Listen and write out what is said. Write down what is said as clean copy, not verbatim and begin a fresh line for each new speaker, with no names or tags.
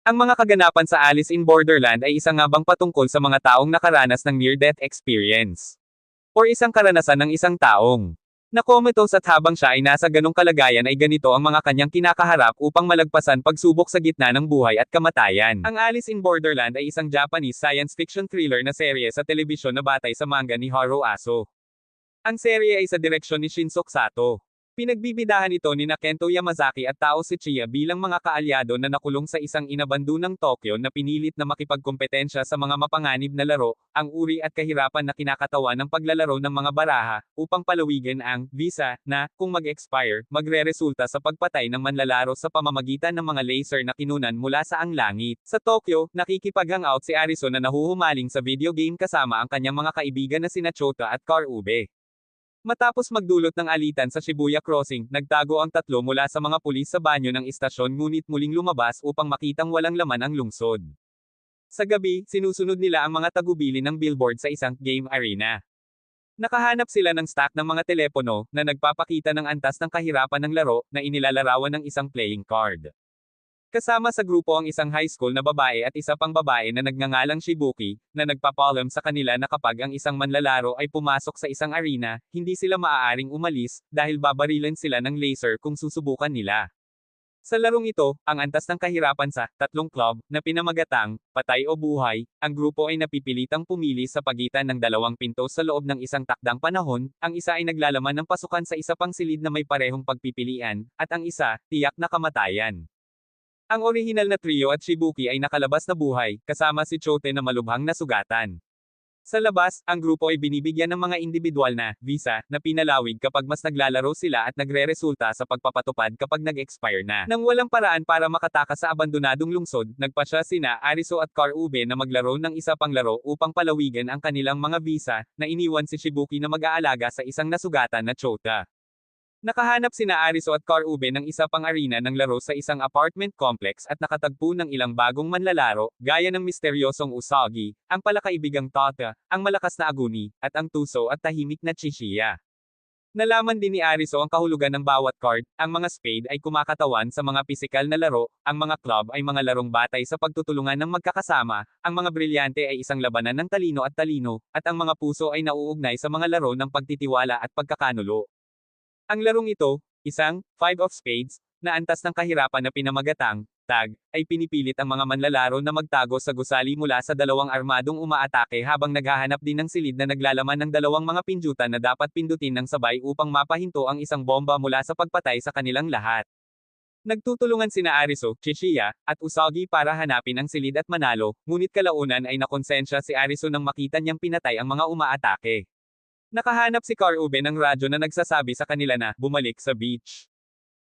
Ang mga kaganapan sa Alice in Borderland ay isang ngabang patungkol sa mga taong nakaranas ng near-death experience. Or isang karanasan ng isang taong na-comatose at habang siya ay nasa ganong kalagayan ay ganito ang mga kanyang kinakaharap upang malagpasan pagsubok sa gitna ng buhay at kamatayan. Ang Alice in Borderland ay isang Japanese science fiction thriller na serye sa telebisyon na batay sa manga ni Haruo Aso. Ang serye ay sa direksyon ni Shinsuke Sato. Pinagbibidahan ito ni Kento Yamazaki at Tao Shichiya bilang mga kaalyado na nakulong sa isang inabandonang Tokyo na pinilit na makipagkompetensya sa mga mapanganib na laro, ang uri at kahirapan na kinakatawan ng paglalaro ng mga baraha, upang palawigan ang visa na, kung mag-expire, magre-resulta sa pagpatay ng manlalaro sa pamamagitan ng mga laser na kinunan mula sa ang langit. Sa Tokyo, nakikipag-hangout si Ariso na nahuhumaling sa video game kasama ang kanyang mga kaibigan na sina Chota at Karube. Matapos magdulot ng alitan sa Shibuya Crossing, nagtago ang tatlo mula sa mga pulis sa banyo ng istasyon ngunit muling lumabas upang makitang walang laman ang lungsod. Sa gabi, sinusunod nila ang mga tagubili ng billboard sa isang game arena. Nakahanap sila ng stack ng mga telepono na nagpapakita ng antas ng kahirapan ng laro na inilalarawan ng isang playing card. Kasama sa grupo ang isang high school na babae at isa pang babae na nagngangalang Shibuki, na nagpapaalam sa kanila na kapag ang isang manlalaro ay pumasok sa isang arena, hindi sila maaaring umalis, dahil babarilan sila ng laser kung susubukan nila. Sa larong ito, ang antas ng kahirapan sa tatlong club na pinamagatang patay o buhay, ang grupo ay napipilitang pumili sa pagitan ng dalawang pinto sa loob ng isang takdang panahon, ang isa ay naglalaman ng pasukan sa isa pang silid na may parehong pagpipilian, at ang isa, tiyak na kamatayan. Ang orihinal na trio at Shibuki ay nakalabas na buhay, kasama si Chote na malubhang nasugatan. Sa labas, ang grupo ay binibigyan ng mga individual na visa na pinalawig kapag mas naglalaro sila at nagre-resulta sa pagpapatupad kapag nag-expire na. Nang walang paraan para makatakas sa abandonadong lungsod, nagpasya sina Ariso at Karube na maglaro ng isa pang laro upang palawigan ang kanilang mga visa, na iniwan si Shibuki na mag-aalaga sa isang nasugatan na Chota. Nakahanap sina Ariso at Karube ng isa pang arena ng laro sa isang apartment complex at nakatagpo ng ilang bagong manlalaro, gaya ng misteryosong Usagi, ang palakaibigang Tota, ang malakas na Aguni, at ang tuso at tahimik na Chishiya. Nalaman din ni Ariso ang kahulugan ng bawat card, ang mga spade ay kumakatawan sa mga pisikal na laro, ang mga club ay mga larong batay sa pagtutulungan ng magkakasama, ang mga brilyante ay isang labanan ng talino, at ang mga puso ay nauugnay sa mga laro ng pagtitiwala at pagkakanulo. Ang larong ito, isang Five of Spades, na antas ng kahirapan na pinamagatang tag, ay pinipilit ang mga manlalaro na magtago sa gusali mula sa dalawang armadong umaatake habang naghahanap din ng silid na naglalaman ng dalawang mga pindutan na dapat pindutin ng sabay upang mapahinto ang isang bomba mula sa pagpatay sa kanilang lahat. Nagtutulungan sina Ariso, Chishiya, at Usagi para hanapin ang silid at manalo, ngunit kalaunan ay nakonsensya si Ariso nang makita niyang pinatay ang mga umaatake. Nakahanap si Karube ng radyo na nagsasabi sa kanila na bumalik sa beach.